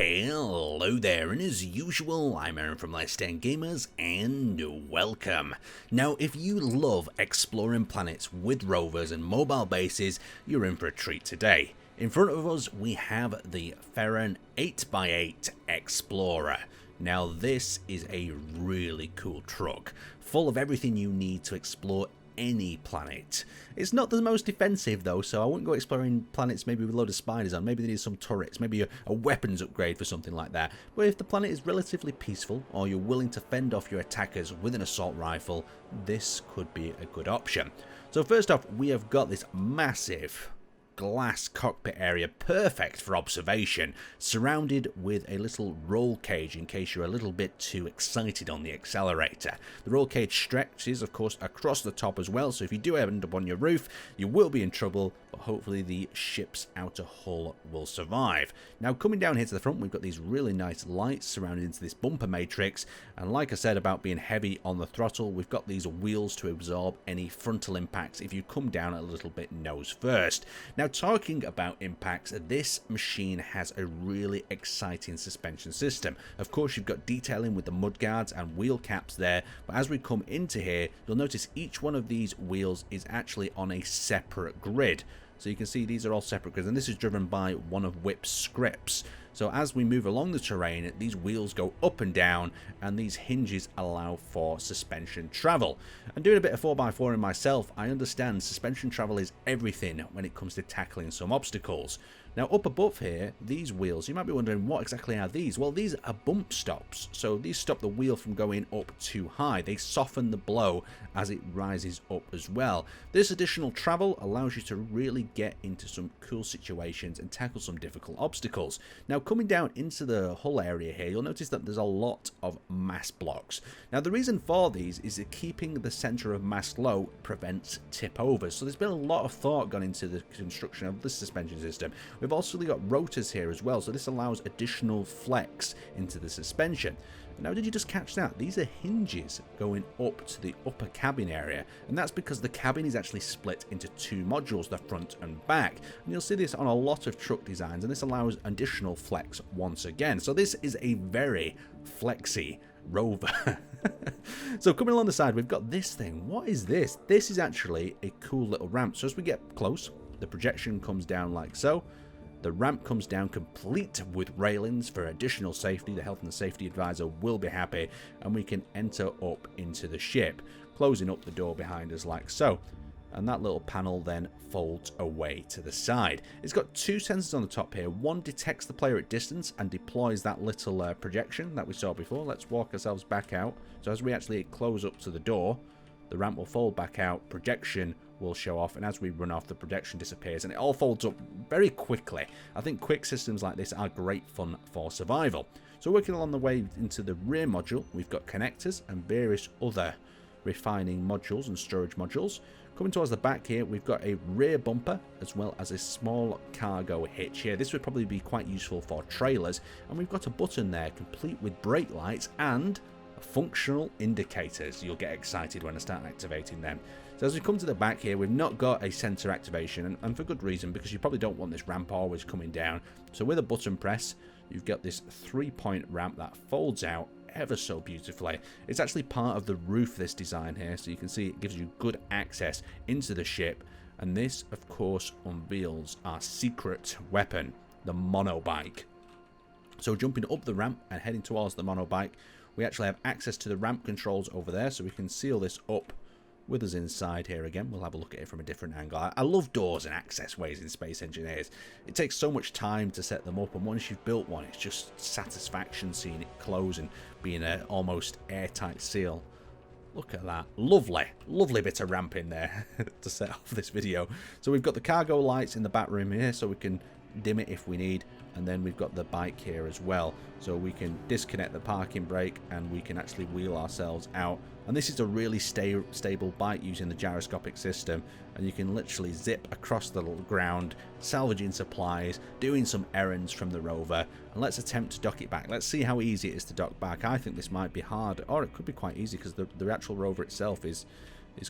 Hello there, and as usual, I'm Aaron from Let's Stand Gamers, and welcome. Now, if you love exploring planets with rovers and mobile bases, you're in for a treat today. In front of us, we have the Fareon 8x8 Explorer. Now, this is a really cool truck, full of everything you need to explore any planet. It's not the most defensive though, so I wouldn't go exploring planets maybe with a load of spiders on. Maybe they need some turrets, maybe a weapons upgrade for something like that. But if the planet is relatively peaceful, or you're willing to fend off your attackers with an assault rifle, this could be a good option. So first off, we have got this massive glass cockpit area, perfect for observation, surrounded with a little roll cage in case you're a little bit too excited on the accelerator. The roll cage stretches, of course, across the top as well, so if you do end up on your roof, you will be in trouble, but hopefully the ship's outer hull will survive. Now, coming down here to the front, we've got these really nice lights surrounded into this bumper matrix, and like I said about being heavy on the throttle, we've got these wheels to absorb any frontal impacts if you come down a little bit nose first. Now, talking about impacts, this machine has a really exciting suspension system. Of course, you've got detailing with the mudguards and wheel caps there, but as we come into here, you'll notice each one of these wheels is actually on a separate grid. So you can see these are all separate grids, and this is driven by one of Whip's scripts. So as we move along the terrain, these wheels go up and down, and these hinges allow for suspension travel. And doing a bit of 4x4 in myself, I understand suspension travel is everything when it comes to tackling some obstacles. Now up above here, these wheels, you might be wondering what exactly are these? Well, these are bump stops. So these stop the wheel from going up too high. They soften the blow as it rises up as well. This additional travel allows you to really get into some cool situations and tackle some difficult obstacles. Now coming down into the hull area here, you'll notice that there's a lot of mass blocks. Now the reason for these is that keeping the center of mass low prevents tip overs. So there's been a lot of thought gone into the construction of this suspension system. We've also got rotors here as well, so this allows additional flex into the suspension. Now, did you just catch that? These are hinges going up to the upper cabin area, and that's because the cabin is actually split into two modules, the front and back. And you'll see this on a lot of truck designs, and this allows additional flex once again. So this is a very flexy rover. So coming along the side, we've got this thing. What is this? This is actually a cool little ramp. So as we get close, the projection comes down like so. The ramp comes down complete with railings for additional safety. The health and safety advisor will be happy, and we can enter up into the ship, closing up the door behind us like so. And that little panel then folds away to the side. It's got two sensors on the top here. One detects the player at distance and deploys that little projection that we saw before. Let's walk ourselves back out. So as we actually close up to the door, the ramp will fold back out, projection will show off, and as we run off, the projection disappears, and it all folds up very quickly. I think quick systems like this are great fun for survival. So working along the way into the rear module, we've got connectors and various other refining modules and storage modules. Coming towards the back here, we've got a rear bumper as well as a small cargo hitch here. This would probably be quite useful for trailers, and we've got a button there complete with brake lights and functional indicators. You'll get excited when I start activating them. So as we come to the back here, we've not got a center activation, and for good reason, because you probably don't want this ramp always coming down. So with a button press, you've got this 3-point ramp that folds out ever so beautifully. It's actually part of the roof, this design here, so you can see it gives you good access into the ship. And this, of course, unveils our secret weapon, the monobike. So jumping up the ramp and heading towards the monobike, we actually have access to the ramp controls over there, so we can seal this up with us inside here again. We'll have a look at it from a different angle. I love doors and access ways in Space Engineers. It takes so much time to set them up, and once you've built one, it's just satisfaction seeing it close and being an almost airtight seal. Look at that. Lovely, lovely bit of ramp in there to set off this video. So we've got the cargo lights in the back room here, so we can dim it if we need. And then we've got the bike here as well, so we can disconnect the parking brake and we can actually wheel ourselves out. And this is a really stable bike using the gyroscopic system, and you can literally zip across the ground, salvaging supplies, doing some errands from the rover. And let's attempt to dock it back. Let's see how easy it is to dock back. I think this might be hard, or it could be quite easy because the actual rover itself is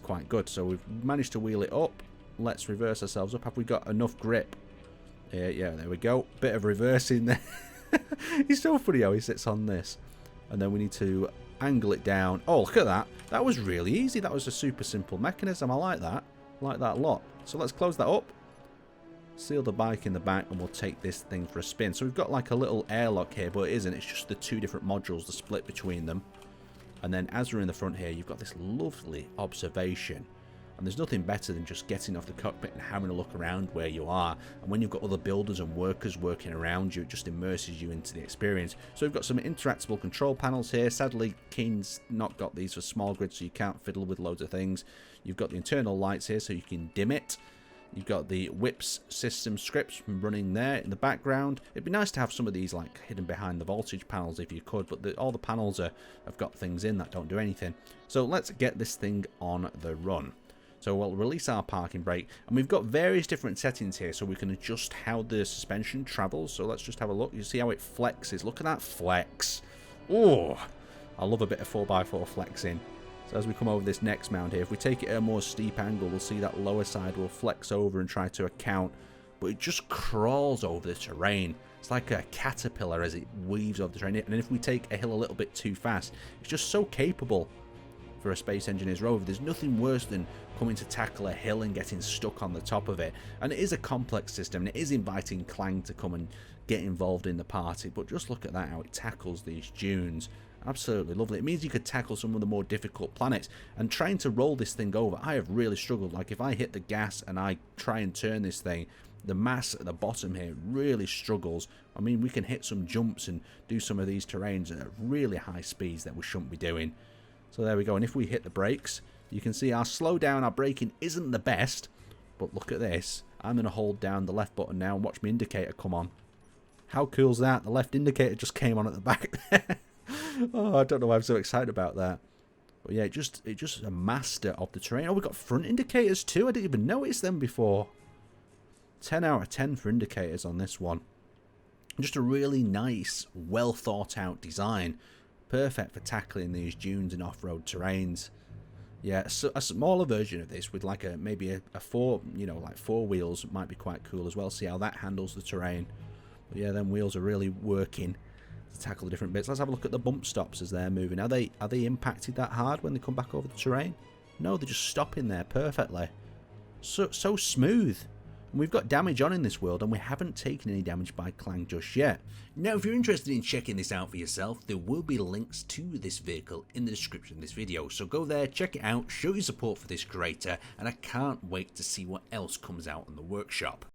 quite good. So we've managed to wheel it up. Let's reverse ourselves up. Have we got enough grip? Yeah, there we go. Bit of reversing there. He's so funny how he sits on this. And then we need to angle it down. Oh, look at that. That was really easy. That was a super simple mechanism. I like that. I like that a lot. So let's close that up. Seal the bike in the back and we'll take this thing for a spin. So we've got like a little airlock here, but it isn't. It's just the two different modules, the split between them. And then as we're in the front here, you've got this lovely observation. And there's nothing better than just getting off the cockpit and having a look around where you are. And when you've got other builders and workers working around you, it just immerses you into the experience. So we've got some interactable control panels here. Sadly, Keen's not got these for small grid, so you can't fiddle with loads of things. You've got the internal lights here, so you can dim it. You've got the whips system scripts running there in the background. It'd be nice to have some of these like hidden behind the voltage panels if you could, but all the panels have got things in that don't do anything. So let's get this thing on the run. So we'll release our parking brake, and we've got various different settings here so we can adjust how the suspension travels. So let's just have a look. You see how it flexes. Look at that flex. Oh, I love a bit of 4x4 flexing. So as we come over this next mound here, if we take it at a more steep angle, we'll see that lower side will flex over and try to account, but it just crawls over the terrain. It's like a caterpillar as it weaves over the terrain. And if we take a hill a little bit too fast, it's just so capable for a Space Engineers rover. There's nothing worse than coming to tackle a hill and getting stuck on the top of it. And it is a complex system, and it is inviting Clang to come and get involved in the party. But just look at that, how it tackles these dunes. Absolutely lovely. It means you could tackle some of the more difficult planets. And trying to roll this thing over, I have really struggled. Like if I hit the gas and I try and turn this thing, the mass at the bottom here really struggles. I mean, we can hit some jumps and do some of these terrains at really high speeds that we shouldn't be doing. So there we go. And if we hit the brakes, you can see our slowdown, our braking isn't the best. But look at this. I'm going to hold down the left button now and watch my indicator come on. How cool is that? The left indicator just came on at the back there. Oh, I don't know why I'm so excited about that. But yeah, it just a master of the terrain. Oh, we've got front indicators too. I didn't even notice them before. 10 out of 10 for indicators on this one. Just a really nice, well thought out design. Perfect for tackling these dunes and off-road terrains. Yeah, so a smaller version of this with like maybe a four, like 4 wheels might be quite cool as well. See how that handles the terrain. But yeah, them wheels are really working to tackle the different bits. Let's have a look at the bump stops as they're moving. Are they impacted that hard when they come back over the terrain? No, they're just stopping there perfectly. So smooth. And we've got damage on in this world, and we haven't taken any damage by Clang just yet. Now, if you're interested in checking this out for yourself, there will be links to this vehicle in the description of this video. So go there, check it out, show your support for this creator, and I can't wait to see what else comes out in the workshop.